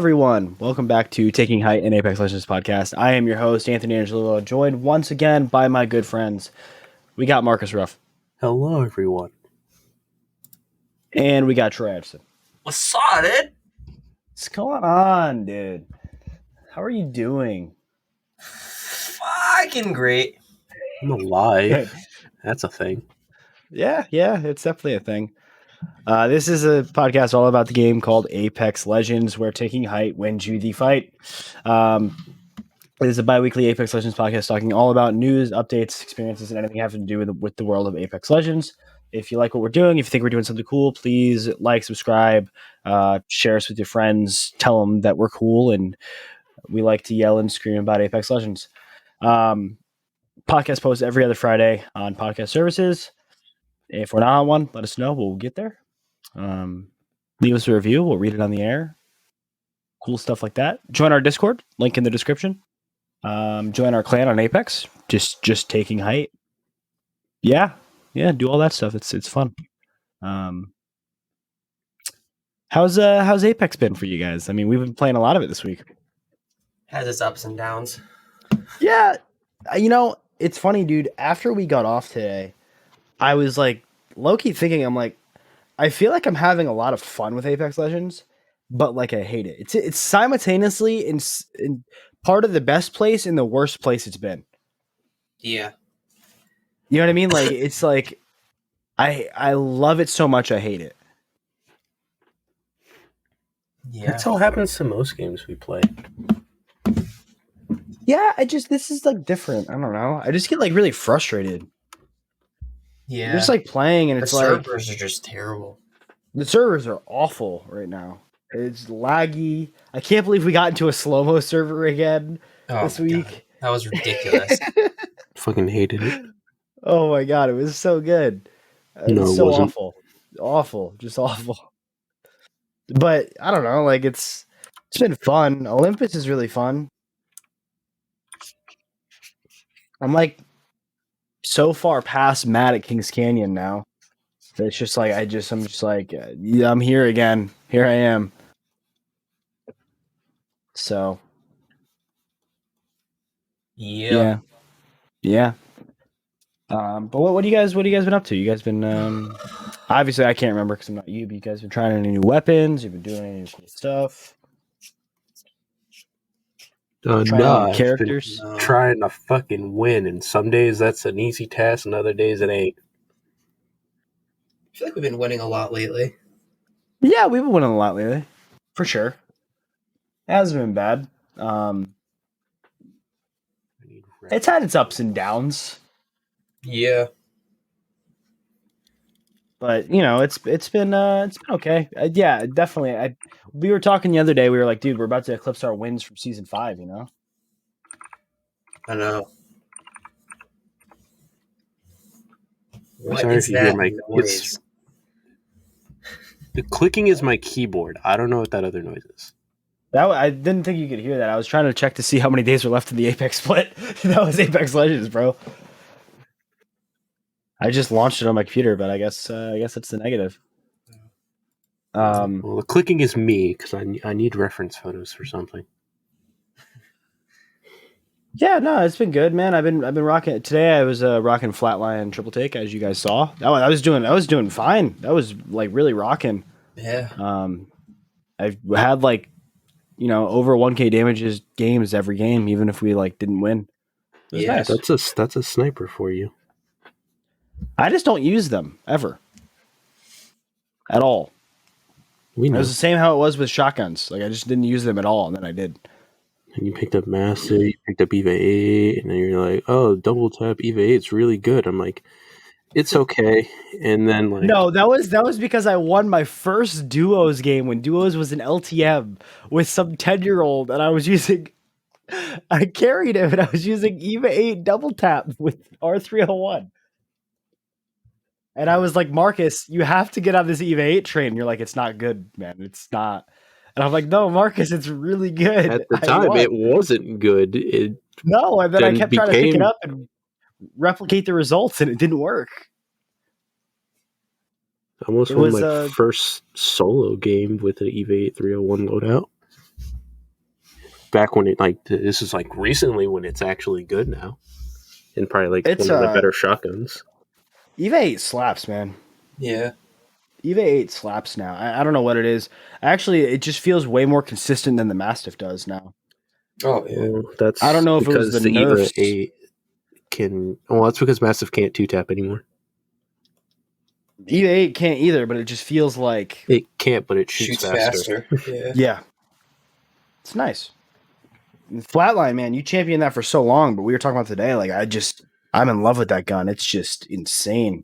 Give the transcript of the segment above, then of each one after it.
everyone. Welcome back to Taking Height in Apex Legends podcast. I am your host, Anthony Angelo, joined once again by my good friends. We got Marcus Ruff. Hello, everyone. And we got Troy Anderson. What's up, dude? What's going on, dude? How are you doing? Fucking great. I'm alive. That's a thing. Yeah, it's definitely a thing. This is a podcast all about the game called Apex Legends, where Taking Height wins you the fight. It is a bi-weekly Apex Legends podcast talking all about news, updates, experiences, and anything having to do with the world of Apex Legends. If you like what we're doing, if you think we're doing something cool, please like, subscribe, share us with your friends, tell them that we're cool, and we like to yell and scream about Apex Legends. Podcast posts every other Friday on podcast services. If we're not on one, let us know. We'll get there. Leave us a review. We'll read it on the air. Cool stuff like that. Join our Discord. Link in the description. Join our clan on Apex. Just Taking Height. Yeah. Do all that stuff. It's fun. How's Apex been for you guys? I mean, we've been playing a lot of it this week. Has its ups and downs. Yeah. It's funny, dude. After we got off today, I was like low-key thinking, I'm like, I feel like I'm having a lot of fun with Apex Legends, but like I hate it. It's simultaneously in part of the best place and the worst place it's been. Yeah. You know what I mean? Like it's like I love it so much I hate it. Yeah. That's how it happens to most games we play. Yeah, this is like different. I don't know. I just get like really frustrated. Yeah. You're just like playing and it's the like servers are just terrible. the servers are awful right now. It's laggy. I can't believe we got into a slow-mo server again this week. God. That was ridiculous. Fucking hated it. Oh my god, it was so good. No, It's it so wasn't. awful, just awful. But I don't know, like it's been fun. Olympus is really fun. I'm like so far past mad at Kings Canyon now. That it's just like I'm just like yeah, I'm here again. Here I am. So Yeah. But what do you guys been up to? You guys been obviously I can't remember because I'm not you. But you guys been trying any new weapons? You've been doing any cool stuff? Trying No, any characters? No. Trying to fucking win, and some days that's an easy task, and other days it ain't. I feel like we've been winning a lot lately. Yeah, we've been winning a lot lately, for sure. It hasn't been bad. It's had its ups and downs, Yeah. but it's been okay. Yeah, definitely. We were talking the other day. We were like, dude, we're about to eclipse our wins from season 5. I know. What Sorry is if you hear that my noise? The clicking is my keyboard. I don't know what that other noise is. I didn't think you could hear that. I was trying to check to see how many days were left in the Apex split. That was Apex Legends, bro. I just launched it on my computer, but I guess it's the negative. Well, the clicking is me because I need reference photos for something. Yeah, no, it's been good, man. I've been rocking. Today I was rocking Flatline triple take, as you guys saw. I was doing fine. That was like really rocking. Yeah. I've had like over 1K damages games every game, even if we like didn't win. It was Yeah. nice. That's a sniper for you. I just don't use them ever, at all. We It know. was the same how it was with shotguns. Like I just didn't use them at all, and then I did. And you picked up Massive, you picked up EVA 8, and then you're like, oh, double tap EVA 8's really good. I'm like, it's okay. And then like No, that was because I won my first Duos game when Duos was an LTM with some 10-year-old, and I carried him, and I was using EVA 8 double tap with R301. And I was like, Marcus, you have to get on this EVA 8 train. And you're like, it's not good, man. It's not. And I'm like, no, Marcus, it's really good. at the time it wasn't good. No, and then I then kept trying to pick it became- up and replicate the results, and it didn't work. I almost It won was, my first solo game with an EVA 301 loadout. back when this is like recently when it's actually good now, and probably like It's one of the better shotguns. EVA 8 slaps, man. Yeah. EVA 8 slaps now. I don't know what it is. Actually, it just feels way more consistent than the Mastiff does now. Oh yeah. Well, that's I don't know if it was because the nerfs. EVA 8 can. Well, that's because Massive can't 2-tap anymore. EVA 8 can't either, but it just feels like It can't, but it shoots faster. Yeah. yeah, it's nice. And Flatline, man, you championed that for so long, but we were talking about today. Like, I'm in love with that gun. It's just insane.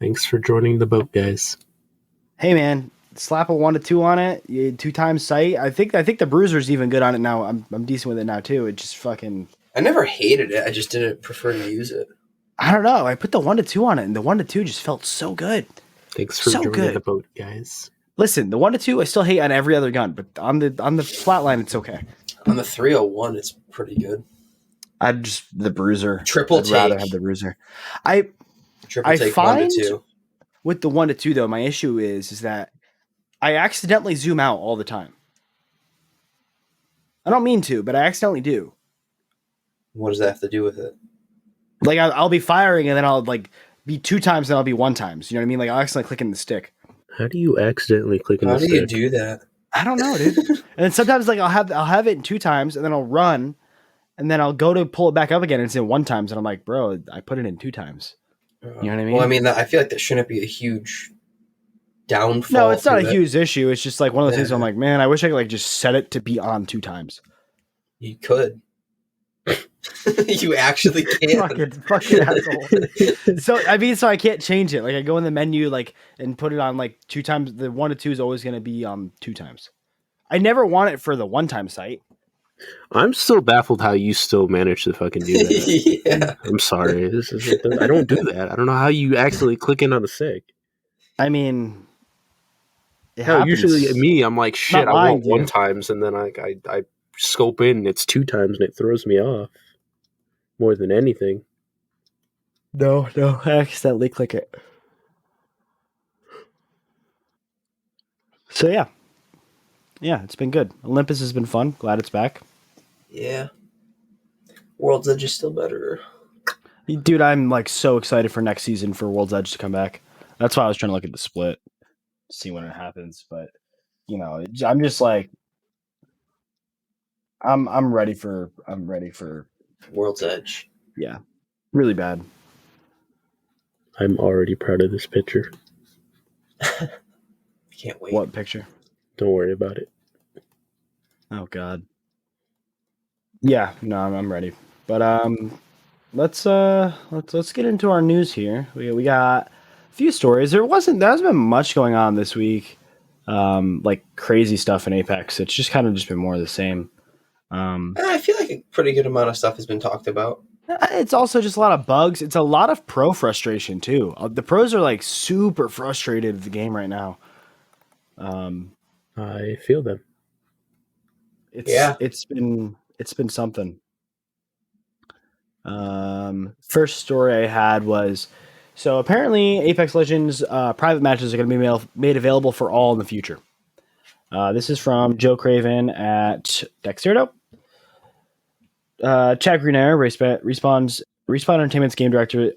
Thanks for joining the boat, guys. Hey, man, slap a 1 to 2 on it. 2 times sight. I think the Bruiser's even good on it now. I'm decent with it now too. It just fucking. I never hated it. I just didn't prefer to use it. I don't know. I put the 1 to 2 on it, and the 1 to 2 just felt so good. Thanks for joining the boat, guys. Listen, the 1 to 2 I still hate on every other gun, but on the Flatline it's okay. On the 301, it's pretty good. I'd just the Bruiser. Triple I'd take. rather have the Bruiser. Triple take 1 to 2. With the 1 to 2 though, my issue is that I accidentally zoom out all the time. I don't mean to, but I accidentally do. What does that have to do with it? Like I'll be firing and then I'll like be 2 times and I'll be 1 times. You know what I mean? Like I'll accidentally click in the stick. How do you accidentally click in the stick? How do you do that? I don't know, dude. And then sometimes like I'll have it in 2 times and then I'll run and then I'll go to pull it back up again and it's in 1 times and I'm like, bro, I put it in 2 times. You know what I mean? Well, I mean, I feel like there shouldn't be a huge downfall. No, it's not a huge issue. It's just like one of those things where I'm like, man, I wish I could like just set it to be on 2 times. You could. You actually can. Fucking asshole. So I can't change it. Like I go in the menu like and put it on like 2 times. The 1 to 2 is always going to be 2 times. I never want it for the 1 time sight. I'm still baffled how you still manage to fucking do that. Yeah. I'm sorry. I don't do that. I don't know how you actually click in on a stick. I mean, usually me, I'm like, shit, I want 1 you. times, and then I scope in, and it's 2 times, and it throws me off more than anything. No, I accidentally click it. So yeah, it's been good. Olympus has been fun. Glad it's back. Yeah. World's Edge is still better. Dude, I'm like so excited for next season for World's Edge to come back. That's why I was trying to look at the split, see when it happens. But you know, I'm just like, I'm ready for World's Edge. Yeah, really bad. I'm already proud of this picture. I can't wait. What picture? Don't worry about it. Oh God. Yeah, no, I'm ready. But let's get into our news here. We got a few stories. There hasn't been much going on this week, like crazy stuff in Apex. It's just kind of just been more of the same. I feel like a pretty good amount of stuff has been talked about. It's also just a lot of bugs. It's a lot of pro frustration too. The pros are like super frustrated with the game right now. I feel them. It's been something. First story I had was, so apparently Apex Legends private matches are going to be made available for all in the future. This is from Joe Craven at Dexerto. Chad Greenair, Respawn Entertainment's game director,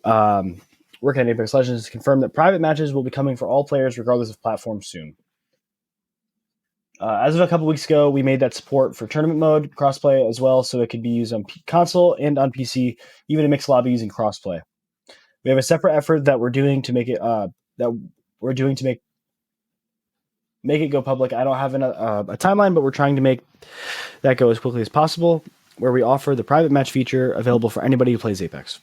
working at Apex Legends, has confirmed that private matches will be coming for all players regardless of platform soon. As of a couple weeks ago, we made that support for tournament mode crossplay as well, so it could be used on console and on PC, even in mixed lobby using crossplay. We have a separate effort that we're doing to make it make it go public. I don't have a timeline, but we're trying to make that go as quickly as possible, where we offer the private match feature available for anybody who plays Apex.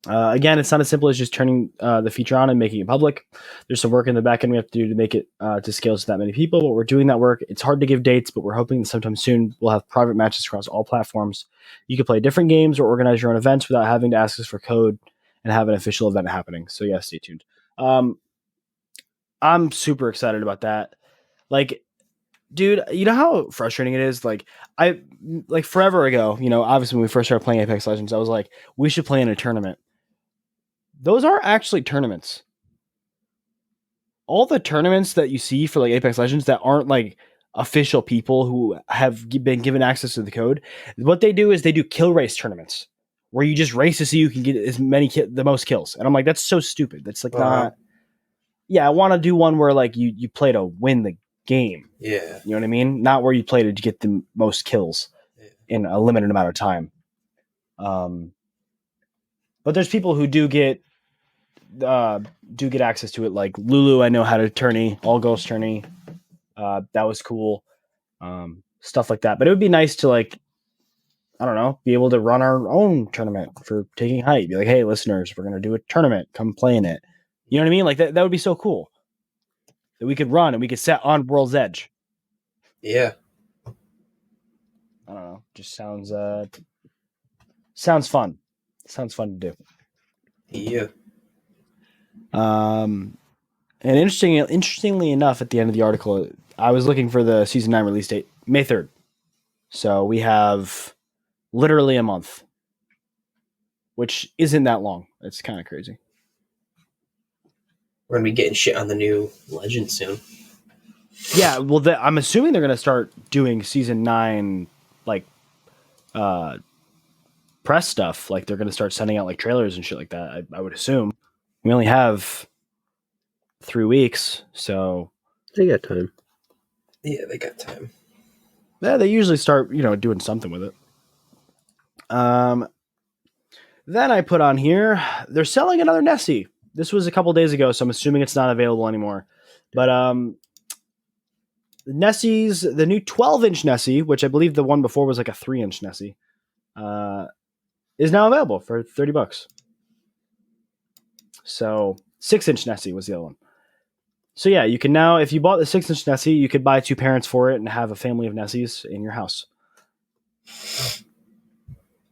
Again, it's not as simple as just turning the feature on and making it public. There's some work in the back end we have to do to make it to scale to that many people, but we're doing that work. It's hard to give dates, but we're hoping that sometime soon we'll have private matches across all platforms. You can play different games or organize your own events without having to ask us for code and have an official event happening. So yeah, stay tuned. I'm super excited about that. Like, dude, you know how frustrating it is? Like forever ago, obviously when we first started playing Apex Legends, I was like, we should play in a tournament. Those are actually tournaments. All the tournaments that you see for like Apex Legends that aren't like official people who have been given access to the code. What they do is they do kill race tournaments where you just race to see who can get as many the most kills. And I'm like, that's so stupid. That's like not. Yeah, I want to do one where like you play to win the game. Yeah, you know what I mean. Not where you play to get the most kills in a limited amount of time. But there's people who do get access to it. Like Lulu, I know how to tourney, all ghost tourney. That was cool. Stuff like that. But it would be nice to like, I don't know, be able to run our own tournament for taking height. Be like, hey, listeners, we're gonna do a tournament. Come play in it. You know what I mean? Like that would be so cool. That we could run and we could set on World's Edge. Yeah. I don't know. Just sounds fun. Sounds fun to do. Yeah. And interestingly enough, at the end of the article, I was looking for the season 9 release date, May 3rd. So we have literally a month, which isn't that long. It's kind of crazy. We're going to be getting shit on the new Legend soon. Yeah, well, I'm assuming they're going to start doing season 9, like, press stuff. Like, they're going to start sending out, like, trailers and shit like that, I would assume. We only have 3 weeks, so... They got time. Yeah, they got time. Yeah, they usually start, doing something with it. Then I put on here, they're selling another Nessie. This was a couple days ago, so I'm assuming it's not available anymore. But Nessie's, the new 12-inch Nessie, which I believe the one before was like a 3-inch Nessie, is now available for $30. So 6-inch Nessie was the other one. So yeah, you can now, if you bought the 6-inch Nessie, you could buy 2 parents for it and have a family of Nessies in your house.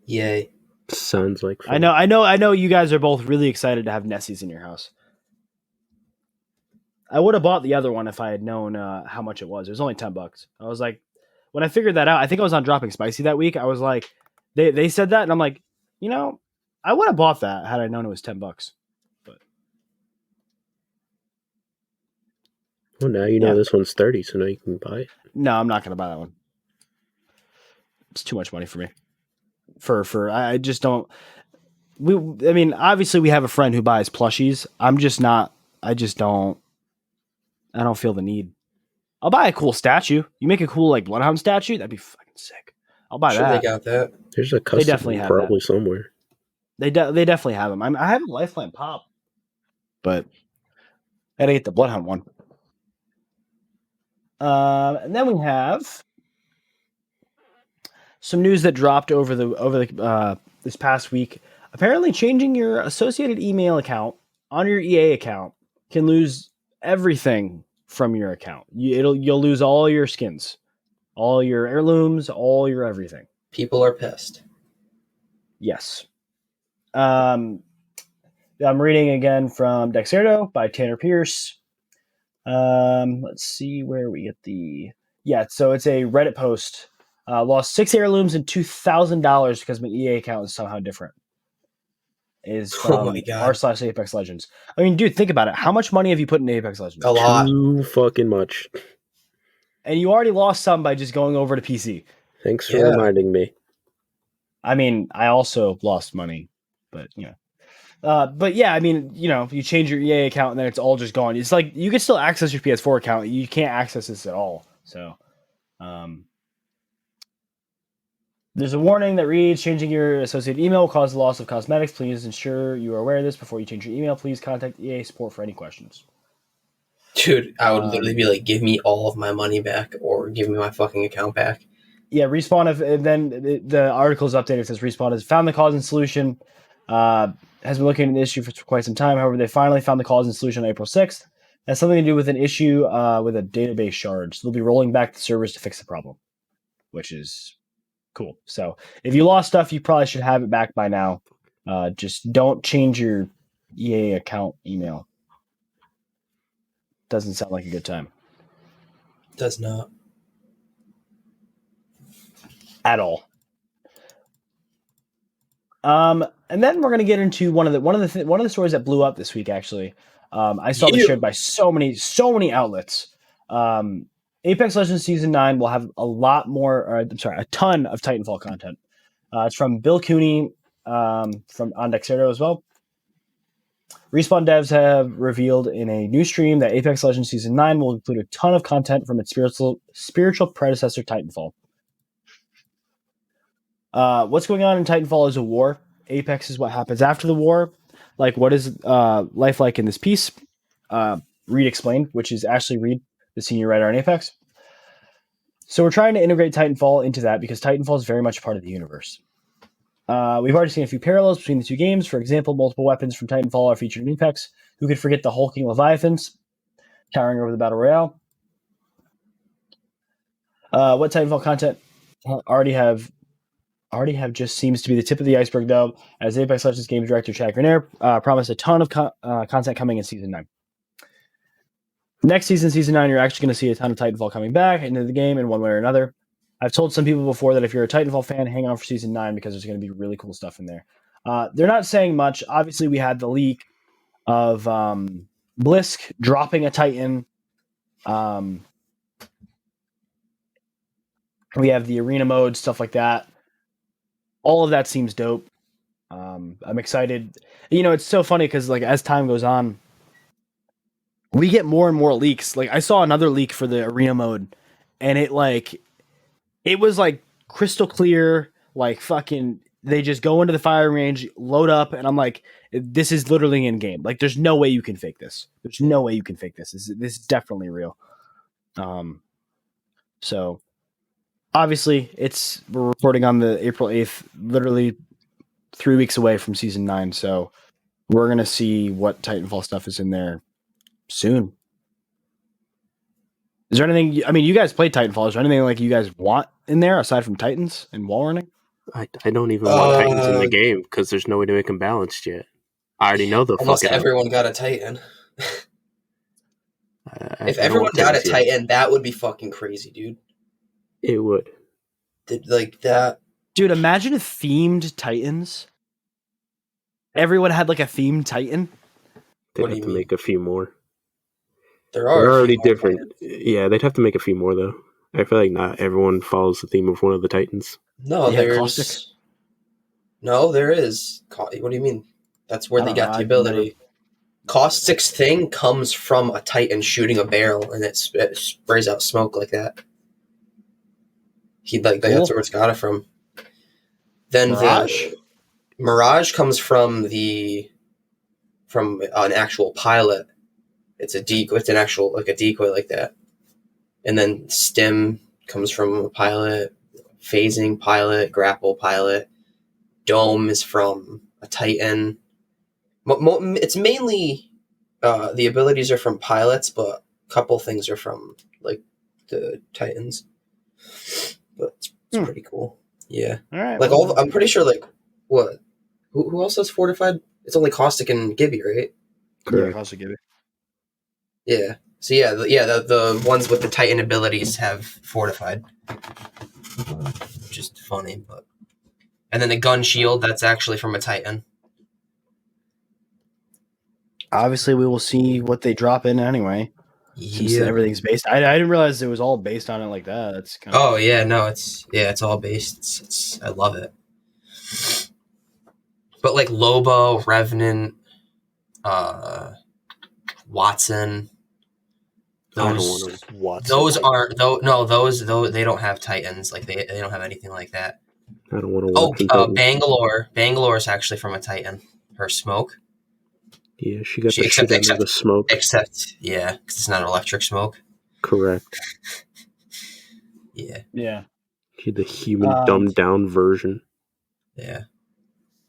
Yay. Sounds like fun. I know you guys are both really excited to have Nessies in your house. I would have bought the other one if I had known how much it was. It was only $10. I was like, when I figured that out, I think I was on Dropping Spicy that week. I was like, they said that, and I'm like, I would have bought that had I known it was $10. But well, now you know this one's 30, so now you can buy it. No, I'm not going to buy that one. It's too much money for me. I just don't. Obviously we have a friend who buys plushies. I don't feel the need. I'll buy a cool statue. You make a cool like Bloodhound statue, that'd be fucking sick. I'll buy that. They got that. There's a custom definitely have probably that. somewhere. They definitely have them. I have a Lifeline Pop, but I gotta get the Bloodhound one. And then we have some news that dropped over the this past week. Apparently, changing your associated email account on your EA account can lose everything from your account. You'll lose all your skins, all your heirlooms, all your everything. People are pissed. Yes. I'm reading again from Dexerto by Tanner Pierce. Let's see where we get the... Yeah, so it's a Reddit post. Lost 6 heirlooms and $2,000 because my EA account is somehow different. Is from r/Apex Legends. I mean, dude, think about it. How much money have you put in Apex Legends? A lot. Too fucking much. And you already lost some by just going over to PC. Thanks for reminding me. I mean, I also lost money, but but yeah, I mean, you change your EA account and then it's all just gone. It's like you can still access your PS4 account. You can't access this at all. So, there's a warning that reads, changing your associated email will cause the loss of cosmetics. Please ensure you are aware of this before you change your email. Please contact EA support for any questions. Dude, I would literally be like, give me all of my money back or give me my fucking account back. Yeah, Respawn, and then the article is updated. It says Respawn has found the cause and solution, has been looking at the issue for quite some time. However, they finally found the cause and solution on April 6th. It has something to do with an issue with a database shard. So they'll be rolling back the servers to fix the problem, which is cool. So if you lost stuff, you probably should have it back by now. Just don't change your EA account email. Doesn't sound like a good time. Does not. At all. And then we're going to get into one of the stories that blew up this week. Actually, I saw this shared by so many outlets. Apex Legends Season 9 will have a ton of Titanfall content. It's from Bill Cooney from on Dexerto as well. Respawn devs have revealed in a new stream that Apex Legends Season 9 will include a ton of content from its spiritual predecessor, Titanfall. What's going on in Titanfall is a war. Apex is what happens after the war. Like, what is life like in this piece? Reed explained, which is Ashley Reed, the senior writer on Apex. So we're trying to integrate Titanfall into that because Titanfall is very much part of the universe. We've already seen a few parallels between the two games. For example, multiple weapons from Titanfall are featured in Apex. Who could forget the hulking Leviathans towering over the Battle Royale? What Titanfall content already have just seems to be the tip of the iceberg, though, as Apex Legends game director Chad Grenier promised a ton of content coming in Season 9. Next season, Season 9, you're actually going to see a ton of Titanfall coming back into the game in one way or another. I've told some people before that if you're a Titanfall fan, hang on for Season 9 because there's going to be really cool stuff in there. They're not saying much. Obviously, we had the leak of Blisk dropping a Titan. We have the arena mode, stuff like that. All of that seems dope. I'm excited. You know, it's so funny because like as time goes on, we get more and more leaks. Like I saw another leak for the arena mode, and it was like crystal clear. Like fucking, they just go into the firing range, load up, and I'm like, this is literally in game. Like, there's no way you can fake this. There's no way you can fake this. This is definitely real. So obviously, we're recording on the April 8th, literally 3 weeks away from Season 9. So we're gonna see what Titanfall stuff is in there soon. Is there anything? I mean, you guys played Titanfall. Is there anything like you guys want in there aside from Titans and wall running? I don't even want Titans in the game because there's no way to make them balanced yet. I already know the almost everyone got a Titan. If everyone got a Titan, that would be fucking crazy, dude. It would. Like that. Dude, imagine if themed Titans. Everyone had like a themed Titan. They'd have to make a few more. There are They're already different. Yeah, they'd have to make a few more though. I feel like not everyone follows the theme of one of the Titans. No, there's Caustic. No, there is. What do you mean? That's where they got the ability. Caustic's thing comes from a Titan shooting a barrel, and it sprays out smoke like that. That's where it's got it from. Then Mirage comes from an actual pilot. It's a decoy. It's an actual like a decoy like that. And then Stim comes from a pilot, phasing pilot, grapple pilot. Dome is from a Titan. It's mainly the abilities are from pilots, but a couple things are from like the Titans. But it's pretty cool. Yeah. All right. Like I'm pretty sure like what? Who else has fortified? It's only Caustic and Gibby, right? Correct. Yeah, Caustic Gibby. Yeah. So the ones with the Titan abilities have fortified. Just funny, but and then the gun shield, that's actually from a Titan. Obviously, we will see what they drop in anyway. Since everything's based. I didn't realize it was all based on it like that. That's kind of it's all based. I love it. But like Lobo, Revenant, Watson. Those they don't have Titans. Like they don't have anything like that. I don't want to. Bangalore. Bangalore is actually from a Titan. Her Smoke. Yeah, she got the shit out of the smoke. Except, yeah, because it's not electric smoke. Correct. Yeah. She's the human dumbed down version. Yeah.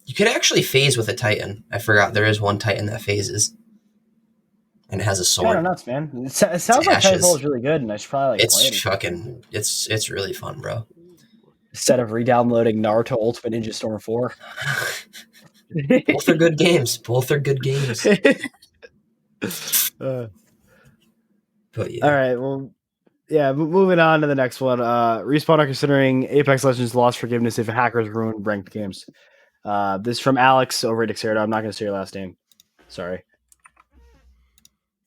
You could actually phase with a Titan. I forgot there is one Titan that phases. And it has a sword. Kind of nuts, man. It sounds like Titanfall is really good, and I should probably play it. It's really fun, bro. Instead of re-downloading Naruto Ultimate Ninja Storm 4. Both are good games. But yeah. All right. Well, yeah. Moving on to the next one. Respawn are considering Apex Legends lost forgiveness if hackers ruin ranked games. This is from Alex over at Dexerto. I'm not going to say your last name. Sorry.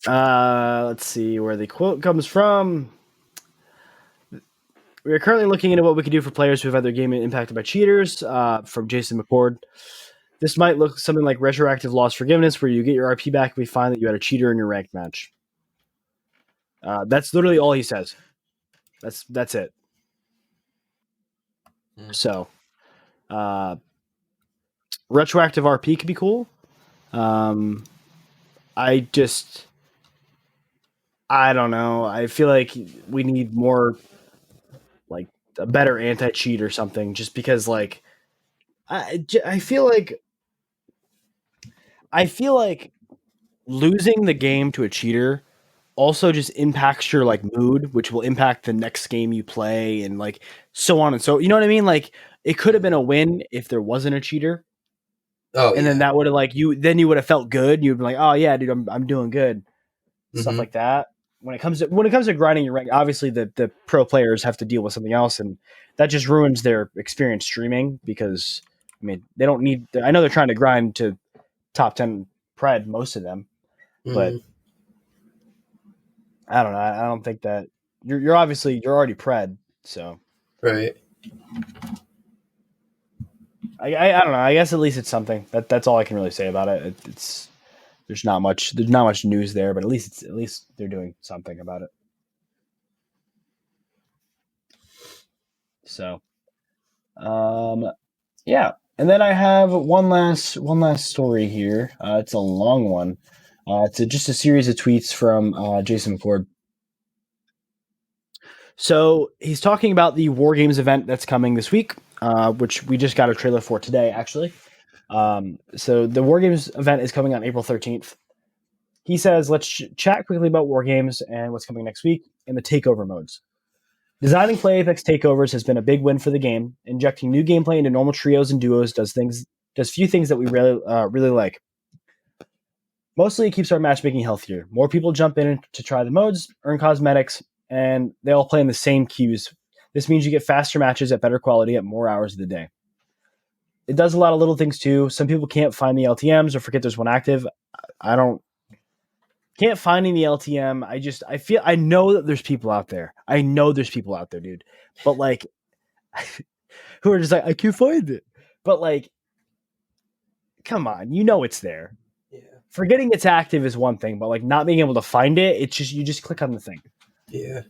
Let's see where the quote comes from. We are currently looking into what we can do for players who have had their game impacted by cheaters. From Jason McCord. This might look something like retroactive loss forgiveness, where you get your RP back if we find that you had a cheater in your ranked match. That's literally all he says. That's it. So, retroactive RP could be cool. I don't know. I feel like we need more, like a better anti-cheat or something. Just because, like, I feel like losing the game to a cheater also just impacts your like mood, which will impact the next game you play, and like so on and so. You know what I mean? Like it could have been a win if there wasn't a cheater. Oh, and then that would have like you would have felt good. You'd be like, oh yeah, dude, I'm doing good. Stuff like that. When it comes to grinding your rank, obviously the pro players have to deal with something else, and that just ruins their experience streaming because I mean they don't need. I know they're trying to grind to top 10 pred, most of them, but I don't know. I don't think that you're already pred, so right. I don't know. I guess at least it's something. That's all I can really say about it. It's there's not much news there, but at least they're doing something about it. So, yeah. And then I have one last story here. It's a long one. It's just a series of tweets from Jason McCord. So he's talking about the War Games event that's coming this week, which we just got a trailer for today, actually. So the War Games event is coming on April 13th. He says, let's chat quickly about War Games and what's coming next week in the takeover modes. Designing Play Apex takeovers has been a big win for the game. Injecting new gameplay into normal trios and duos does few things that we really like. Mostly, it keeps our matchmaking healthier. More people jump in to try the modes, earn cosmetics, and they all play in the same queues. This means you get faster matches at better quality at more hours of the day. It does a lot of little things too. Some people can't find the LTMs or forget there's one active. Can't find any LTM. I know that there's people out there. Dude. But like, who are just like, I can't find it. But like, come on, you know it's there. Yeah. Forgetting it's active is one thing, but like not being able to find it, it's just you just click on the thing. Yeah.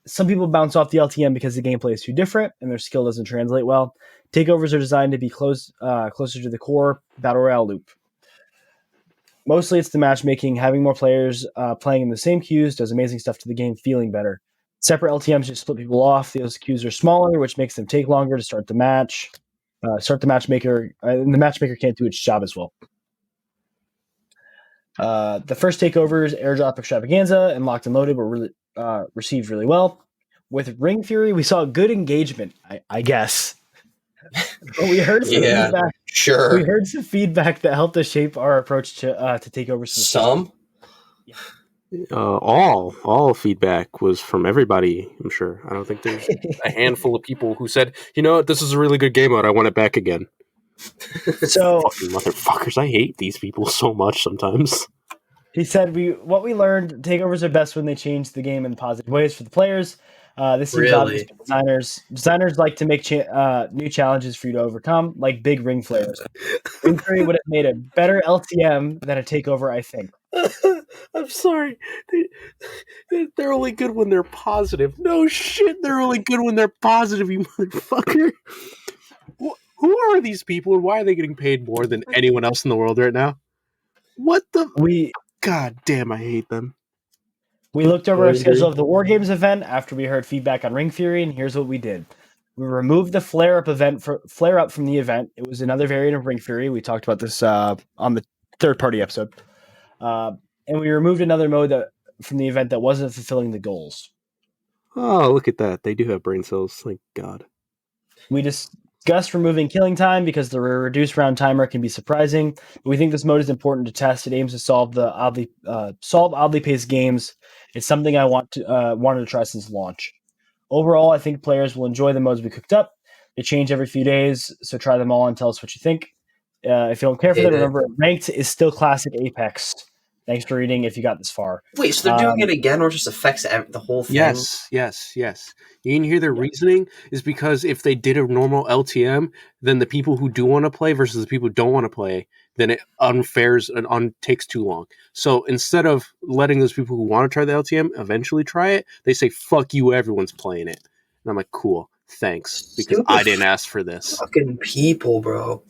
Some people bounce off the LTM because the gameplay is too different and their skill doesn't translate well. Takeovers are designed to be closer to the core battle royale loop. Mostly it's the matchmaking. Having more players playing in the same queues does amazing stuff to the game feeling better. Separate LTMs just split people off. Those queues are smaller, which makes them take longer to start the match. The matchmaker, and the matchmaker can't do its job as well. The first takeovers, Airdrop Extravaganza and Locked and Loaded, were really received really well. With Ring Fury, we saw good engagement, I guess. But we heard some feedback. Sure. We heard some feedback that helped us shape our approach to takeovers. Some? All feedback was from everybody, I'm sure. I don't think there's a handful of people who said, you know what, this is a really good game mode. I want it back again. So fucking motherfuckers, I hate these people so much sometimes. He said, what we learned, takeovers are best when they change the game in positive ways for the players. This seems obvious to designers. Designers like to make new challenges for you to overcome, like big ring flares. Ring Fury would have made a better LTM than a takeover, I think. I'm sorry. They're only good when they're positive. No shit, they're only good when they're positive, you motherfucker. Who are these people and why are they getting paid more than anyone else in the world right now? What the... God damn, I hate them. We looked over our schedule of the War Games event after we heard feedback on Ring Fury, and here's what we did. We removed the flare-up from the event. It was another variant of Ring Fury. We talked about this on the third-party episode. And we removed another mode from the event that wasn't fulfilling the goals. Oh, look at that. They do have brain cells. Thank God. We discussed removing killing time because the reduced round timer can be surprising. But we think this mode is important to test. It aims to solve oddly paced games. It's something I wanted to try since launch. Overall, I think players will enjoy the modes we cooked up. They change every few days, so try them all and tell us what you think. If you don't care for them, remember, ranked is still classic Apex. Thanks for reading if you got this far. Wait, so they're doing it again, or just affects the whole thing? Yes. You can hear their reasoning is because if they did a normal LTM, then the people who do want to play versus the people who don't want to play, then it unfairs and takes too long. So instead of letting those people who want to try the LTM eventually try it, they say, fuck you, everyone's playing it. And I'm like, cool, thanks, because Stupid I didn't ask for this. Fucking people, bro.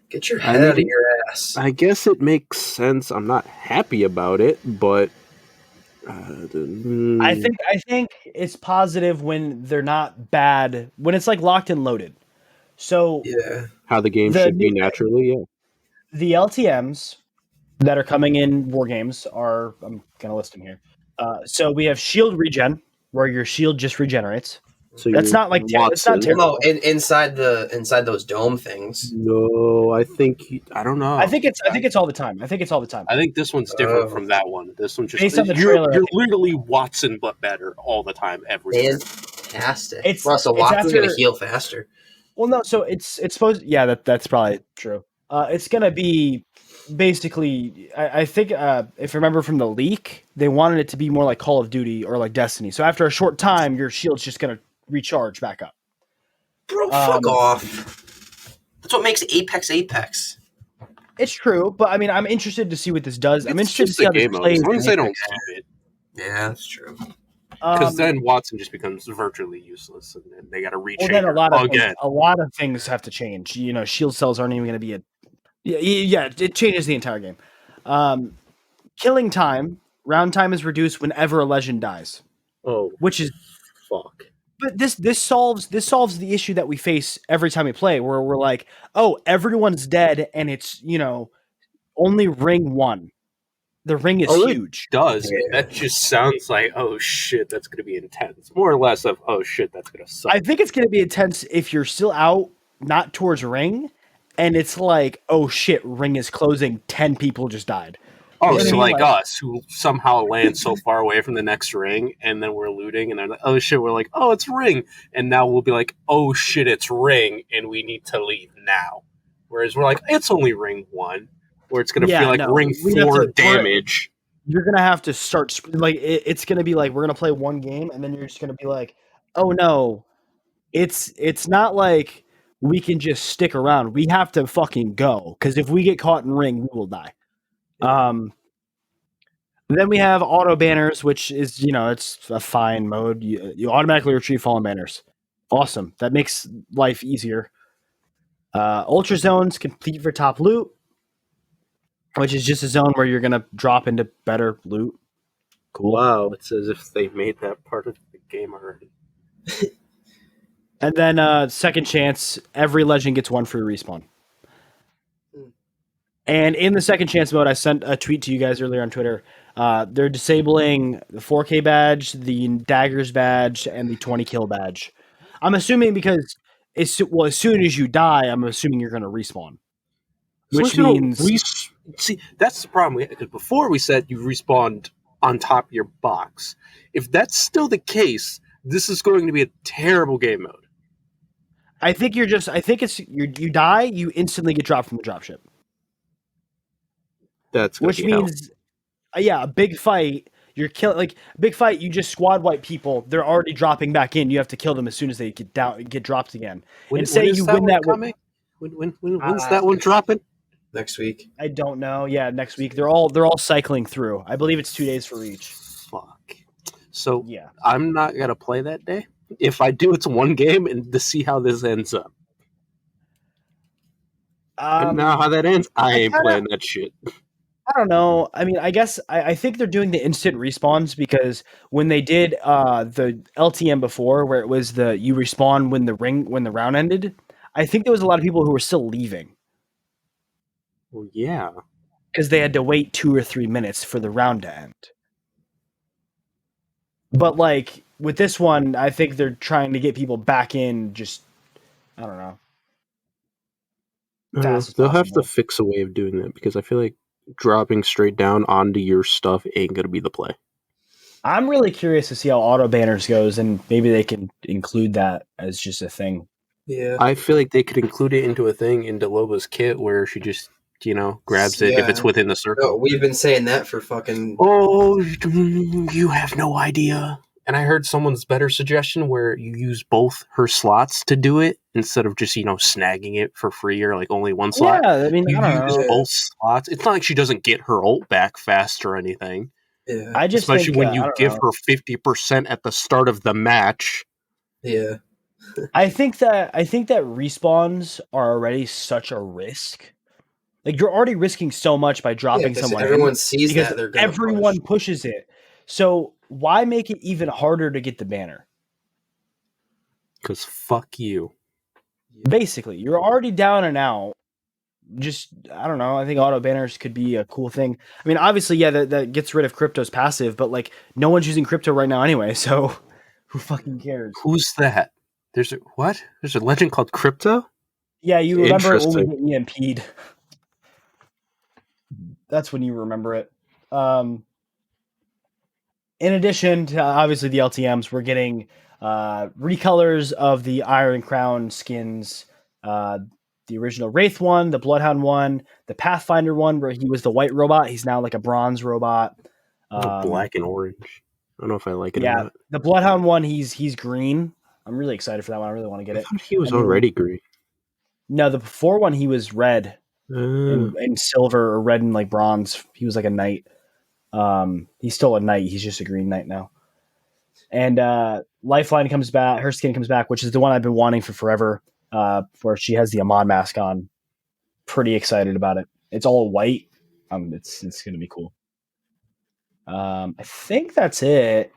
Get your head out of your ass. I guess it makes sense. I'm not happy about it, but I think it's positive when they're not bad, when it's like locked and loaded. So Yeah. how the game should be naturally, yeah. The LTMs that are coming in war games are, I'm gonna list them here. So we have shield regen, where your shield just regenerates. So That's not like it's not terrible. No, inside those dome things. No, I don't know. I think it's all the time. I think this one's different from that one. This one just based on the trailer. You're literally Watson but better all the time every time. Fantastic. Russell Watson's gonna heal faster. Well, no, so it's supposed. Yeah, that's probably true. It's gonna be basically. I think if you remember from the leak, they wanted it to be more like Call of Duty or like Destiny. So after a short time, your shield's just gonna recharge back up. Bro, fuck off. That's what makes Apex. It's true, but I mean, I'm interested to see what this does. I'm interested to see how this plays. As long as they don't keep it. Yeah, that's true. Because then Watson just becomes virtually useless, and then they got to reach. Well, then a lot of things have to change. You know, shield cells aren't even going to be Yeah, it changes the entire game. Killing time, round time is reduced whenever a legend dies. Oh, which is fuck. But this solves the issue that we face every time we play, where we're like, oh, everyone's dead, and it's only ring 1. The ring is huge. It does. Yeah. That just sounds like, oh shit, that's going to be intense. More or less of, oh shit, that's going to suck. I think it's going to be intense if you're still out, not towards ring, and it's like, oh shit, ring is closing, 10 people just died. Oh, so like us, who somehow land so far away from the next ring, and then we're looting, and they're like, oh shit, we're like, oh, it's ring. And now we'll be like, oh shit, it's ring, and we need to leave now. Whereas we're like, it's only ring 1. Where it's going to feel like ring 4 damage. You're going to have to start, like, it's going to be like, we're going to play one game, and then you're just going to be like, oh no, it's not like we can just stick around. We have to fucking go, because if we get caught in ring, we will die. Then we have auto banners, which is, it's a fine mode. You automatically retrieve fallen banners. Awesome. That makes life easier. Ultra zones, complete for top loot, which is just a zone where you're going to drop into better loot. Cool. Wow, it's as if they made that part of the game already. And then second chance, every legend gets 1 free respawn. And in the second chance mode, I sent a tweet to you guys earlier on Twitter. They're disabling the 4K badge, the daggers badge, and the 20 kill badge. I'm assuming because as soon as you die, I'm assuming you're going to respawn. Which means... See, that's the problem. Because before we said you respawned on top of your box. If that's still the case, this is going to be a terrible game mode. I think you die, you instantly get dropped from the dropship. Which means, a big fight. You're killing big fight. You just squad wipe people. They're already dropping back in. You have to kill them as soon as they get dropped again. When's that one dropping? Next week. I don't know. Yeah, next week. They're all cycling through. I believe it's 2 days for each. Fuck. So yeah, I'm not gonna play that day. If I do, it's one game, and to see how this ends up. And now how that ends, I ain't playing that shit. I don't know. I mean, I guess I think they're doing the instant respawns because when they did the LTM before, where it was you respawn when the round ended, I think there was a lot of people who were still leaving. Well, yeah, because they had to wait 2 or 3 minutes for the round to end. But like with this one, I think they're trying to get people back in. Just I don't know. They'll have to fix a way of doing that because I feel like dropping straight down onto your stuff ain't gonna be the play. I'm really curious to see how auto banners goes, and maybe they can include that as just a thing. Yeah, I feel like they could include it into a thing in Deloba's kit where she just grabs it if it's Yeah. within the No, circle. we've been saying that for fucking. Oh, you have no idea. And I heard someone's better suggestion where you use both her slots to do it instead of just, snagging it for free or like only one slot. Yeah, I mean, You I don't use know. both slots. It's not like she doesn't get her ult back fast or anything. Yeah. I just Especially think when I you don't give know. her 50% at the start of the match. Yeah. I think that respawns are already such a risk. Like you're already risking so much by dropping Yeah, someone everyone in sees because that they're gonna everyone push. pushes it. So why make it even harder to get the banner? Because fuck you. Basically, you're already down and out. Just I don't know. I think auto banners could be a cool thing. I mean, obviously, yeah, that gets rid of crypto's passive, but like no one's using crypto right now anyway. So who fucking cares? Who's that? There's a legend called Crypto? Yeah, you remember it when we Interesting. get EMP'd. That's when you remember it. In addition to obviously the LTMs, we're getting recolors of the Iron Crown skins. The original Wraith one, the Bloodhound one, the Pathfinder one, where he was the white robot. He's now like a bronze robot. Black and orange. I don't know if I like it or Yeah, not. the Bloodhound one, he's green. I'm really excited for that one. I really want to get I it. thought he was And then- already green. No, the before one he was red Uh, and silver or red and like bronze. He was like a knight. He's still a knight. He's just a green knight now. And Lifeline comes back. Her skin comes back, which is the one I've been wanting for forever. Where she has the Amon mask on. Pretty excited about it. It's all white. It's gonna be cool. I think that's it.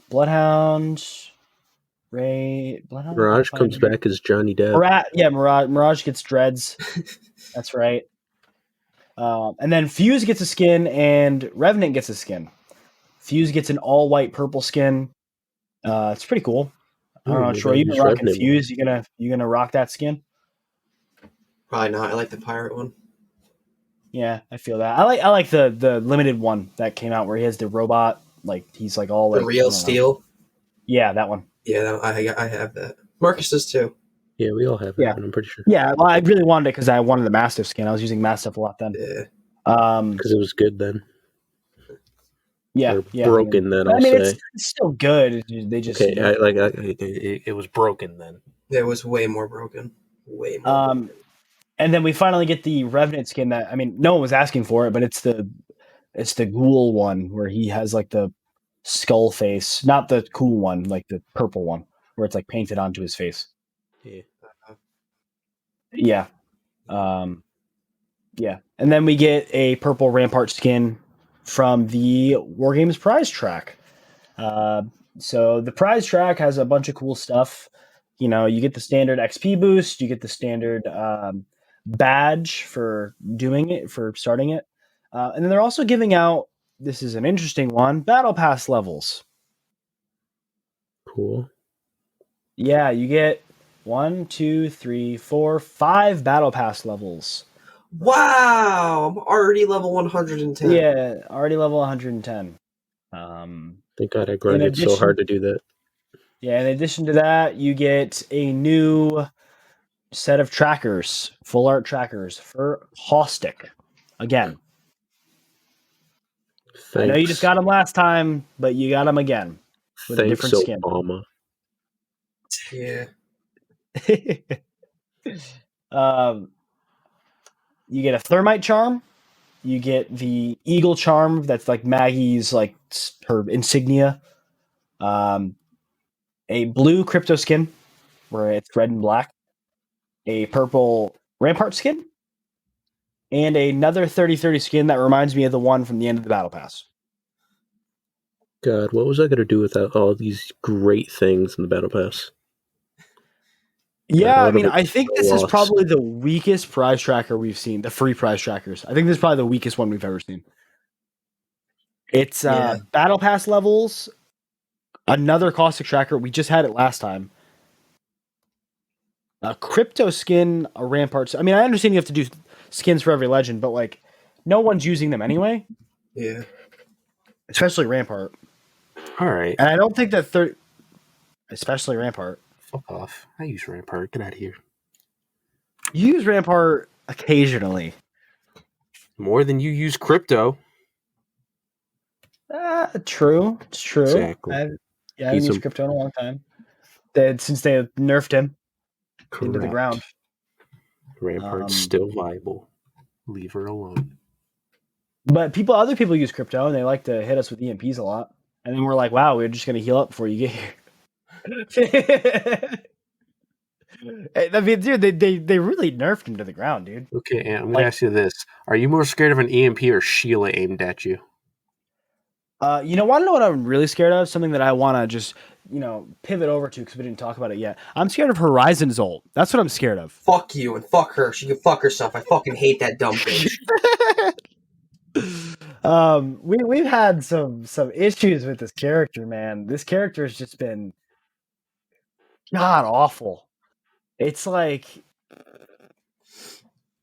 Bloodhound, Bloodhound. Mirage comes back as Johnny Depp. Mirage gets dreads. That's right. And then Fuse gets a skin, and Revenant gets a skin. Fuse gets an all white purple skin. It's pretty cool. I don't know, maybe Troy. I'll You been use rocking Revenant Fuse? You gonna rock that skin? Probably not. I like the pirate one. Yeah, I feel that. I like the limited one that came out where he has the robot. Like he's like all The like real steel. Yeah, that one. Yeah, I have that. Marcus does too. Yeah, we all have that. Yeah. I'm pretty sure. Yeah, well, I really wanted it because I wanted the Mastiff skin. I was using Mastiff a lot then. Yeah. Because it was good then. Yeah, Or yeah. broken then, I'll I mean, say. it's still good. They just Okay, it was broken then. It was way more broken. Way more. Broken. And then we finally get the Revenant skin that I mean, no one was asking for it, but it's the ghoul one where he has like the skull face, not the cool one, like the purple one where it's like painted onto his face. Yeah. Yeah. Yeah. And then we get a purple Rampart skin from the Wargames prize track. So the prize track has a bunch of cool stuff. You know, you get the standard XP boost, you get the standard badge for doing it, for starting it. And then they're also giving out, this is an interesting one, battle pass levels. Cool. Yeah, you get 1, 2, 3, 4, 5 battle pass levels. Wow, I'm already level 110. Yeah, already level 110. Thank God I grinded so hard to do that. Yeah, in addition to that, you get a new set of trackers, full art trackers for Caustic. Again. Thanks. I know you just got them last time, but you got them again with a different skin. Obama. Yeah. You get a Thermite charm. You get the Eagle charm. That's like Maggie's, like her insignia. A blue crypto skin where it's red and black. A purple Rampart skin. And another 30/30 skin that reminds me of the one from the end of the Battle Pass. God, what was I going to do without all these great things in the Battle Pass? Yeah, God, I mean, I think so this is lost. probably the weakest prize tracker we've seen. The free prize trackers. I think this is probably the weakest one we've ever seen. It's Yeah. Battle Pass levels. Another caustic tracker. We just had it last time. A crypto skin, a Rampart. I mean, I understand you have to do skins for every legend, but like, no one's using them anyway. Yeah. Especially Rampart. All right. And I don't think that especially Rampart. Fuck off. I use Rampart. Get out of here. You use Rampart occasionally. More than you use crypto. True. It's true. Exactly. I haven't used crypto in a long time. Since they nerfed him into the ground. Rampart's still viable. Leave her alone. But other people use crypto, and they like to hit us with EMPs a lot. And then we're like, wow, we're just going to heal up before you get here. I mean, dude, they really nerfed him to the ground, dude. Okay, and I'm going to ask you this. Are you more scared of an EMP or Sheila aimed at you? Want to know what I'm really scared of? Something that I want to just, pivot over to because we didn't talk about it yet. I'm scared of Horizon's ult. That's what I'm scared of. Fuck you and fuck her. She can fuck herself. I fucking hate that dumb bitch. We've had some issues with this character, man. This character has just been god awful. It's like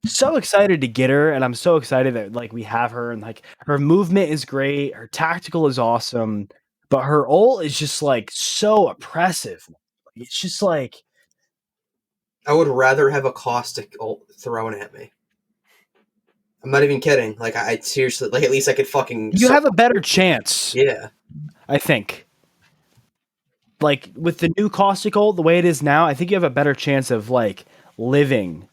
so excited to get her, and I'm so excited that like we have her, and like her movement is great, her tactical is awesome, but her ult is just like so oppressive. It's just like I would rather have a caustic ult thrown at me. I'm not even kidding. Like I seriously, like at least I could fucking. You have a better chance. Yeah, I think. Like with the new caustic ult, the way it is now, I think you have a better chance of like living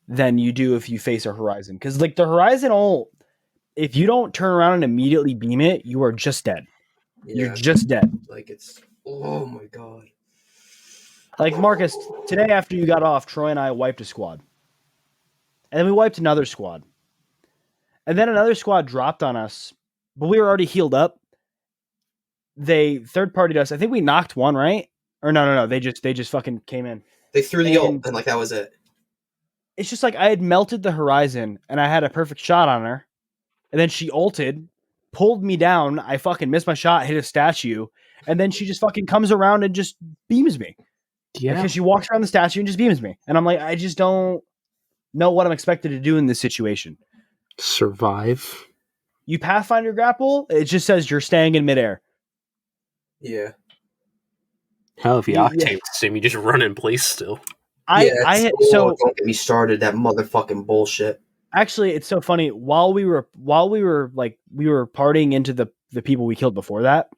than you do if you face a Horizon. Because like the Horizon ult, if you don't turn around and immediately beam it, you are just dead. Yeah. You're just dead. Like it's oh my god. Like Marcus, today after you got off, Troy and I wiped a squad. And then we wiped another squad. And then another squad dropped on us, but we were already healed up. They third-partied us. I think we knocked one, right? Or no. They just fucking came in. They threw the ult, and like that was it. It's just like I had melted the Horizon, and I had a perfect shot on her. And then she ulted, pulled me down. I fucking missed my shot, hit a statue. And then she just fucking comes around and just beams me. Yeah. Because she walks around the statue and just beams me. And I'm like, I just don't know what I'm expected to do in this situation. Survive. You Pathfinder grapple, it just says you're staying in midair. Yeah. Hell, if you octane the same, you just run in place still. Don't get me started. That motherfucking bullshit. Actually, it's so funny. While we were partying into the people we killed before that,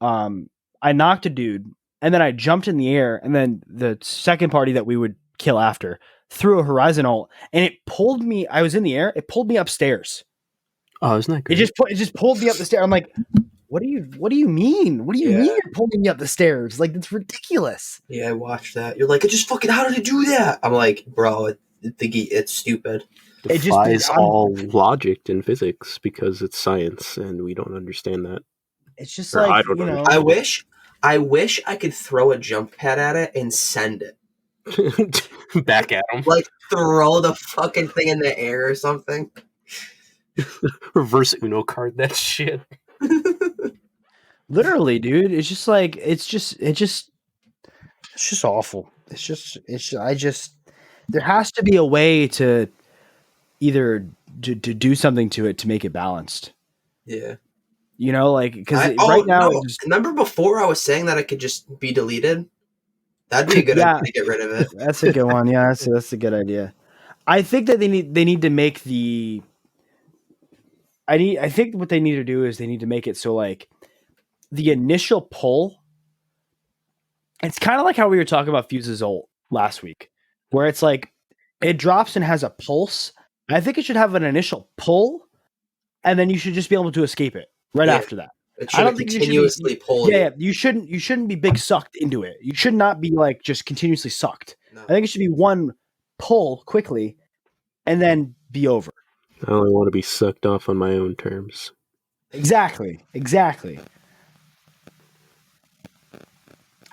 I knocked a dude, and then I jumped in the air, and then the second party that we would kill after threw a Horizon ult, and it pulled me. I was in the air. It pulled me upstairs. Oh, isn't that good? It just pulled me up the stairs. I'm like, what do you mean? What do you mean you're pulling me up the stairs? Like, that's ridiculous. Yeah, I watched that. You're like, how did it do that? I'm like, bro, it's stupid. It defies all logic and physics because it's science and we don't understand that. It's just like, I wish I could throw a jump pad at it and send it. Back at him. Like, throw the fucking thing in the air or something. Reverse Uno card that shit. Literally, dude. It's just like it's just awful. There has to be a way to either to do something to it to make it balanced. Yeah. Because right now... No. Remember before I was saying that it could just be deleted? That'd be a good idea to get rid of it. That's a good one. Yeah, that's a good idea. I think that they need to make the... I think what they need to do is they need to make it so like the initial pull, it's kind of like how we were talking about Fuse's ult last week, where it's like it drops and has a pulse. I think it should have an initial pull, and then you should just be able to escape it after that. I don't think continuously pull. Yeah, you shouldn't be big sucked into it. You should not be like just continuously sucked. No. I think it should be one pull quickly, and then be over. I only want to be sucked off on my own terms. Exactly.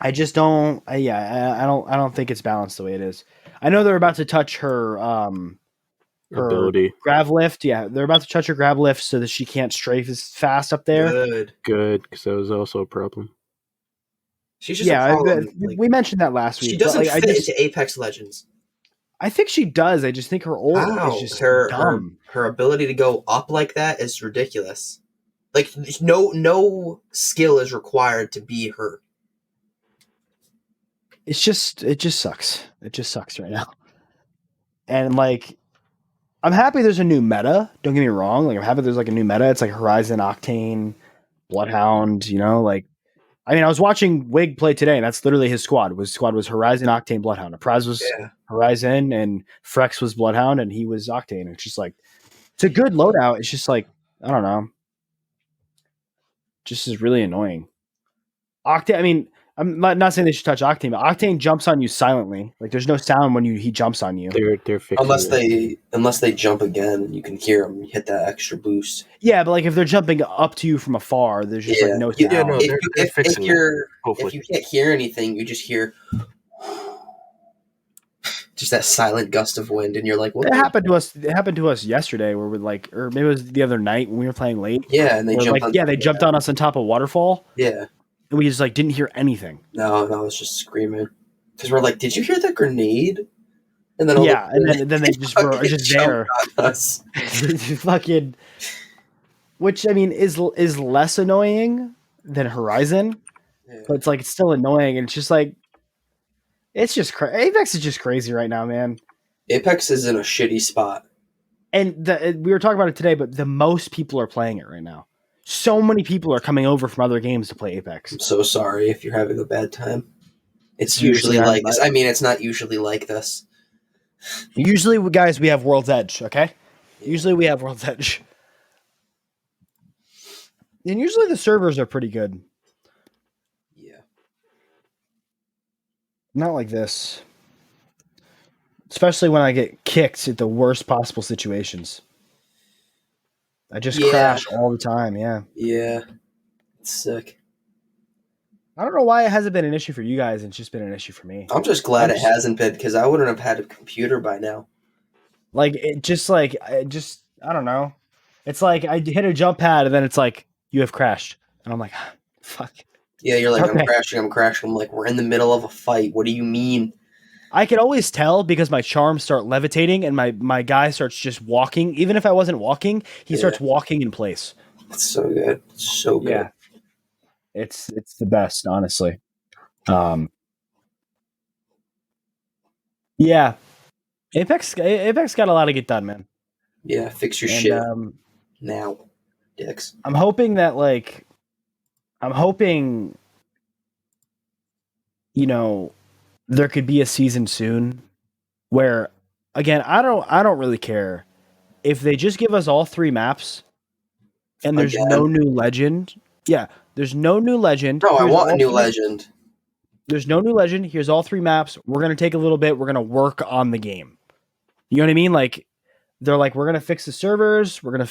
I just don't. I don't think it's balanced the way it is. I know they're about to touch her ability grab lift. Yeah, they're about to touch her grab lift so that she can't strafe as fast up there. Good, because that was also a problem. She's just a problem. We mentioned that last week. She doesn't fit into Apex Legends. I think she does. I just think her ult is just dumb. Her ability to go up like that is ridiculous. Like no skill is required to be her. It just sucks. It just sucks right now. And like I'm happy there's a new meta. Don't get me wrong. Like I'm happy there's like a new meta. It's like Horizon, Octane, Bloodhound. You know, like I mean, I was watching Wig play today, and that's literally his squad. His squad was Horizon, Octane, Bloodhound. Praz was Horizon, and Frex was Bloodhound, and he was Octane. And it's just like it's a good loadout. It's just like I don't know, just is really annoying. Octane. I mean, I'm not saying they should touch Octane, but Octane jumps on you silently. Like there's no sound when he jumps on you. They're fixing unless they jump again, you can hear them hit that extra boost. Yeah, but like if they're jumping up to you from afar, there's just like no sound. Yeah, no, they're fixing it. If you can't hear anything, you just hear just that silent gust of wind, and you're like, "What?" It happened to us. It happened to us yesterday, where we're like, or maybe it was the other night when we were playing late. Yeah, and they jumped. Like, they jumped on us on top of waterfall. Yeah, and we just like didn't hear anything. No, I was just screaming because we're like, "Did you hear that grenade?" And then and then they just were just there. Us. Fucking, which I mean is less annoying than Horizon, but it's like it's still annoying, and it's just like it's just Apex is just crazy right now, man. Apex is in a shitty spot, and we were talking about it today, but the most people are playing it right now. So many people are coming over from other games to play Apex. I'm so sorry if you're having a bad time. It's usually like this. I mean, it's not usually like this. Usually, guys, we have World's Edge, okay? Usually we have World's Edge. And usually the servers are pretty good. Yeah. Not like this. Especially when I get kicked at the worst possible situations. I just crash all the time, yeah. Yeah. It's sick. I don't know why it hasn't been an issue for you guys. It's just been an issue for me. I'm just glad it hasn't been, because I wouldn't have had a computer by now. Like, I don't know. It's like I hit a jump pad and then it's like, you have crashed. And I'm like, fuck. Yeah, you're like, okay. I'm crashing. I'm like, we're in the middle of a fight. What do you mean? I could always tell because my charms start levitating and my guy starts just walking. Even if I wasn't walking, he starts walking in place. It's so good. It's so good. Yeah. It's the best, honestly. Yeah. Apex got a lot to get done, man. Yeah, fix your shit now, dicks. I'm hoping, you know, there could be a season soon where, again, I don't really care if they just give us all 3 maps and there's no new legend. Yeah, there's no new legend. Bro, I want a new legend. There's no new legend. Here's all 3 maps. We're gonna take a little bit. We're gonna work on the game. You know what I mean? Like, they're like, we're gonna fix the servers. We're gonna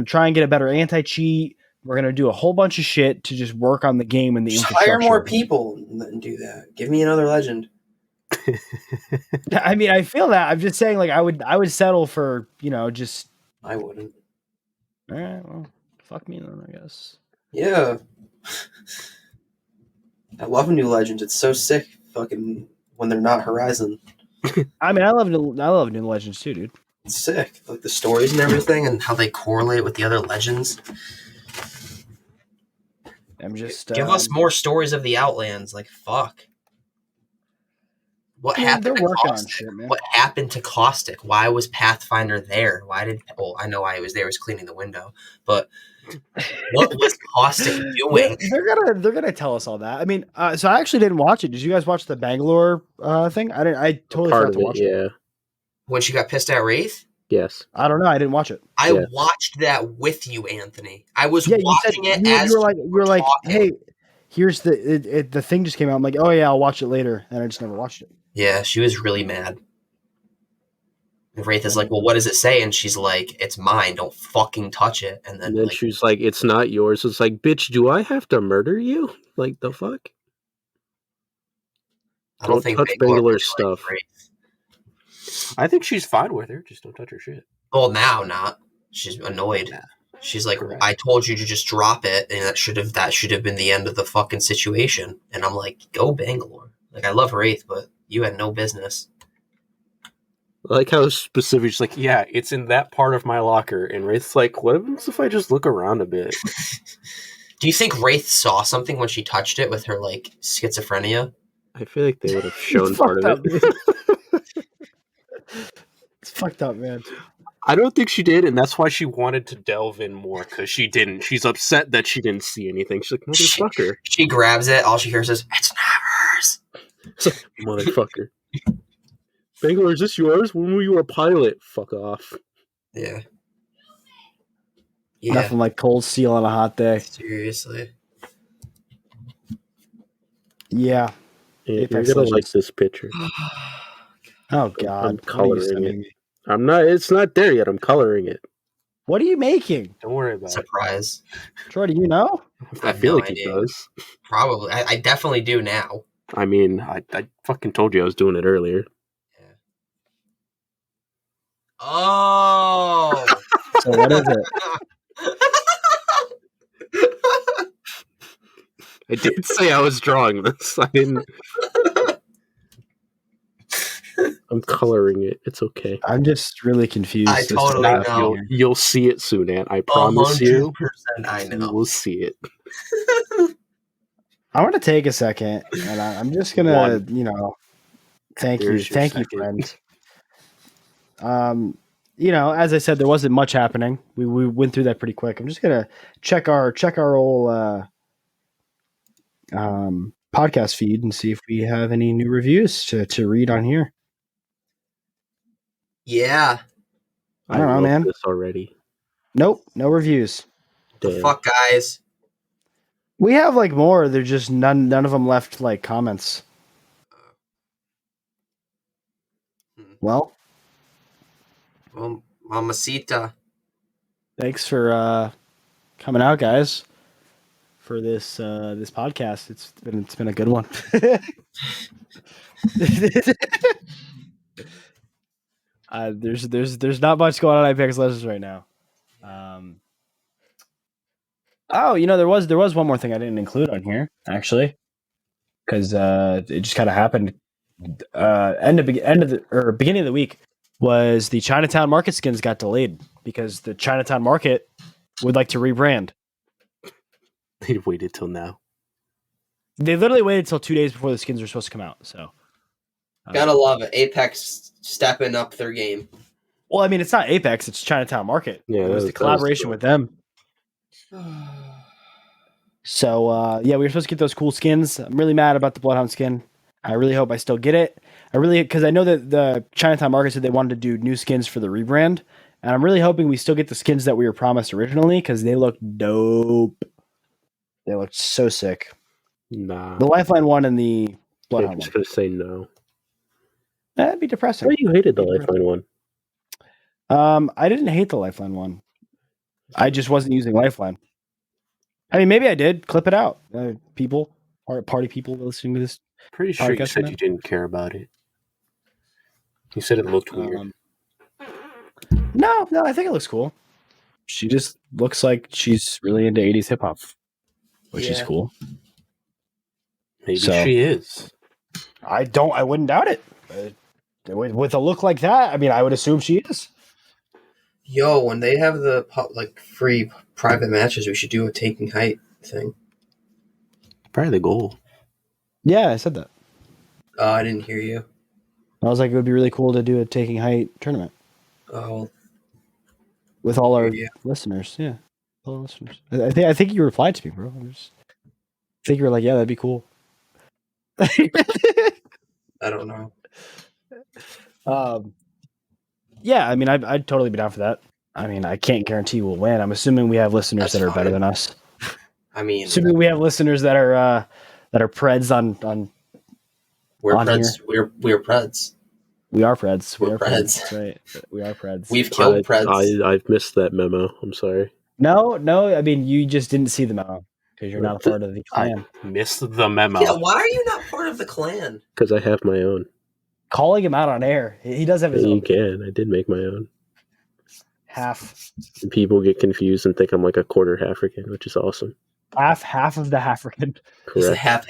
try and get a better anti-cheat. We're gonna do a whole bunch of shit to just work on the game and the infrastructure. Hire more people and do that. Give me another legend. I mean, I feel that. I'm just saying, like, I would settle for, just. I wouldn't. All right, well, fuck me then, I guess. Yeah. I love new legends. It's so sick. Fucking when they're not Horizon. I mean, I love new legends too, dude. It's sick. Like the stories and everything, and how they correlate with the other legends. I'm just give us more stories of the Outlands. Like, fuck. What happened? They're working on shit, man. What happened to Caustic? Why was Pathfinder there? I know why he was there. He was cleaning the window, but what was Caustic doing? They're gonna tell us all that. I mean, so I actually didn't watch it. Did you guys watch the Bangalore thing? I didn't. I totally forgot to watch it. Yeah. When she got pissed at Wraith? Yes. I don't know. I didn't watch it. I watched that with you, Anthony. I was watching it as you were like, hey, here's the thing just came out. I'm like, oh yeah, I'll watch it later, and I just never watched it. Yeah, she was really mad. And Wraith is like, well, what does it say? And she's like, it's mine. Don't fucking touch it. And then she's like, it's not yours. It's like, bitch, do I have to murder you? Like, the fuck? I don't think touch Bangalore's stuff. Like I think she's fine with her. Just don't touch her shit. Well, now not. She's annoyed. Yeah. She's like, correct. I told you to just drop it, and that should have been the end of the fucking situation. And I'm like, go Bangalore. Like, I love Wraith, but you had no business. I like how specific. She's like, yeah, it's in that part of my locker. And Wraith's like, what happens if I just look around a bit? Do you think Wraith saw something when she touched it with her, like, schizophrenia? I feel like they would have shown part of it. fucked up, man. I don't think she did, and that's why she wanted to delve in more, because she didn't. She's upset that she didn't see anything. She's like, motherfucker. She grabs it. All she hears is, "It's not hers." It's like, motherfucker. Bangalore, is this yours? When were you a pilot? Fuck off. Yeah. Nothing like cold steel on a hot day. Seriously. Yeah. You're Apex gonna Legends. like this picture. Oh God. I'm What are you coloring sending it. me? I'm not. It's not there yet. I'm coloring it. What are you making? Don't worry about Surprise. Troy, do you know? it. I have feel no like idea. it does. Probably. I definitely do now. I mean, I fucking told you I was doing it earlier. Oh. So what is it? I did say I was drawing this. I didn't. I'm coloring it. It's okay. I'm just really confused. I as to totally what happened know. here. You'll see it soon, Ant. I promise you. 100% I You know. will see it. I want to take a second, and I'm just gonna, thank There's your you, second. friend. As I said, there wasn't much happening. We went through that pretty quick. I'm just gonna check our old podcast feed and see if we have any new reviews to read on here. Yeah. I don't know, wrote man. This already. Nope, no reviews. The Damn. fuck, guys. We have like more. They're just none of them left like comments. Well, Mamacita. thanks for coming out, guys, for this this podcast. It's been a good one. There's not much going on Apex Legends right now. There was one more thing I didn't include on here actually, because it just kind of happened. Beginning of the week was the Chinatown Market skins got delayed because the Chinatown Market would like to rebrand. They waited till now. They literally waited till 2 days before the skins were supposed to come out. So, Gotta love it. Apex stepping up their game. well, I mean, it's not Apex; it's Chinatown Market. Yeah, it was that the was collaboration cool. with them. So, we were supposed to get those cool skins. I'm really mad about the Bloodhound skin. I really hope I still get it. Because I know that the Chinatown Market said they wanted to do new skins for the rebrand, and I'm really hoping we still get the skins that we were promised originally because they look dope. They looked so sick. Nah. The Lifeline one and the I'm Bloodhound just one. gonna say no. That'd be depressing. Why you hated the Lifeline one? I didn't hate the Lifeline one. I just wasn't using Lifeline. I mean, maybe I did. Clip it out, people, party people listening to this. Pretty sure you Podcast said now? you didn't care about it. You said it looked weird. No, I think it looks cool. She just looks like she's really into 80s hip hop, which is Yeah. cool. Maybe so- she is. I wouldn't doubt it. With a look like that, I mean, I would assume she is. Yo, when they have the free private matches, we should do a taking height thing. Probably the goal. Yeah, I said that. Oh, I didn't hear you. I was like, it would be really cool to do a Taking Height tournament Oh, with all our Yeah. listeners. Yeah, all our listeners. I think you replied to me, bro. I think you were like, yeah, that'd be cool. I don't know. Yeah, I mean, I'd totally be down for that. I mean, I can't guarantee we'll win. I'm assuming we have listeners That's that are better fine. than us. I mean, Assuming we have listeners that are preds on. we're on Preds. We're Preds. We are preds. We're Preds. That's right. We are preds. We've killed Preds. I've missed that memo. I'm sorry. No. I mean, you just didn't see the memo because you're not a part of the clan. I missed the memo Yeah, why are you not part of the clan? because I have my own. Calling him out on air. He does have his You own can. I did make my own. half And people get confused and think I'm like a quarter African, which is awesome. half of the African. He's a Correct. half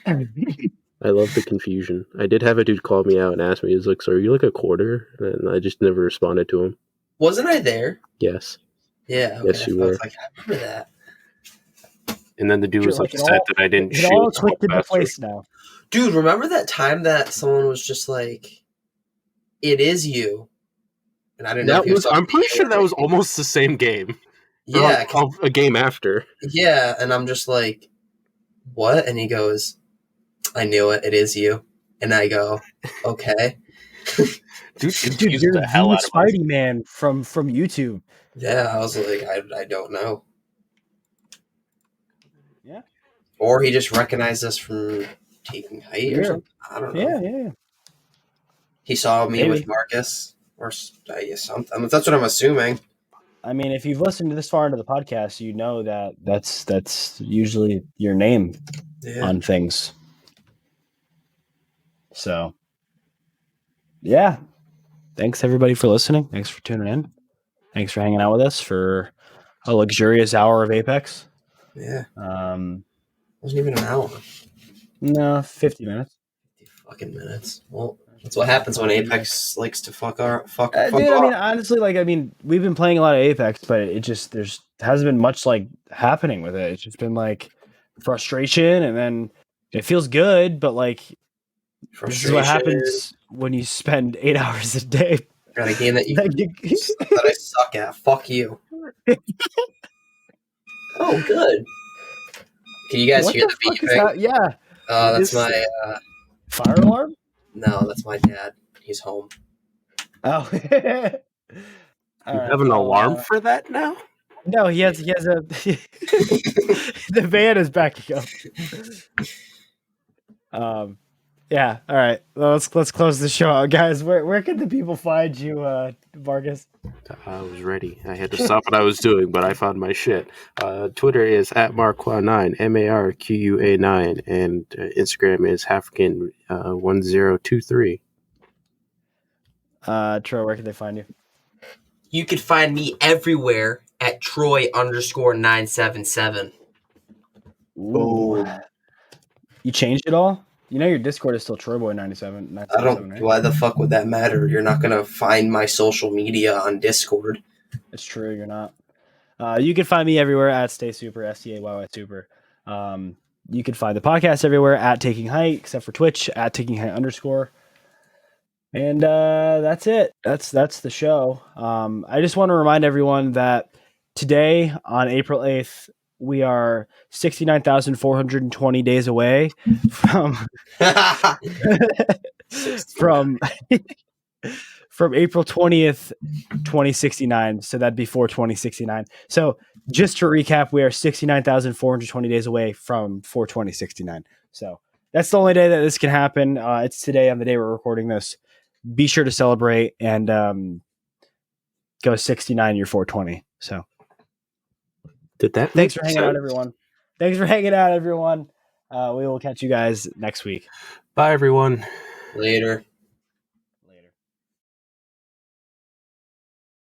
African. I love the confusion. I did have a dude call me out and ask me, he was like, so are you like a quarter? And I just never responded to him. Wasn't I there? Yes. Yeah. Okay. Yes, you I was were. like, I remember that. And then the dude was Like, it upset all- that I didn't It shoot. all clicked into faster. place now. Dude, remember that time that someone was just like, it is you. and I didn't know if he was. I'm pretty sure that was almost the same game. Yeah, a game after. Yeah, and I'm just like, what? And he goes, I knew it. It is you. And I go, okay. Dude, you're the hell out of Spidey Man from YouTube. Yeah, I was like, I don't know. Yeah. Or he just recognized us from Taking Height or something. I don't know. Yeah. He saw me Maybe. with Marcus or something. I mean, that's what I'm assuming. I mean, if you've listened to this far into the podcast, you know that that's usually your name on things. So, yeah. Thanks everybody for listening. Thanks for tuning in. Thanks for hanging out with us for a luxurious hour of Apex. Yeah. It wasn't even an hour. No, 50 minutes. 50 fucking minutes. Well, that's what happens when Apex likes to fuck dude, off. I mean, honestly, we've been playing a lot of Apex, but it just hasn't been much happening with it. It's just been frustration, and then it feels good, but this is what happens when you spend 8 hours a day. Got a game that that I suck at. Fuck you. Oh, good. Can you guys hear the beeping? Yeah. That's my fire alarm. No, that's my dad. He's home. Oh. You have an alarm for that now? No, he has a the van is backing up. Yeah, all right. Well, let's close the show out, guys. Where can the people find you, Vargas? I was ready. I had to stop what I was doing, but I found my shit. Twitter is @Marqua9, MARQUA9, and Instagram is Hafkin1023. Troy, where can they find you? You could find me everywhere at Troy_977. Ooh. You changed it all? You know your Discord is still TroyBoy97. I don't. Right? Why the fuck would that matter? You're not gonna find my social media on Discord. It's true. You're not. You can find me everywhere at Stay Super, STAYY Super. You can find the podcast everywhere at Taking Height, except for Twitch at Taking Height _. And that's it. That's the show. I just want to remind everyone that today on April 8th. We are 69,420 days away from from April 20th, 2069. So that'd be 4/2069. So just to recap, we are 69,420 days away from 4/2069. So that's the only day that this can happen. It's today on the day we're recording this. Be sure to celebrate and go 69 year 420. So. Thanks for hanging out, everyone. We will catch you guys next week. Bye, everyone. Later.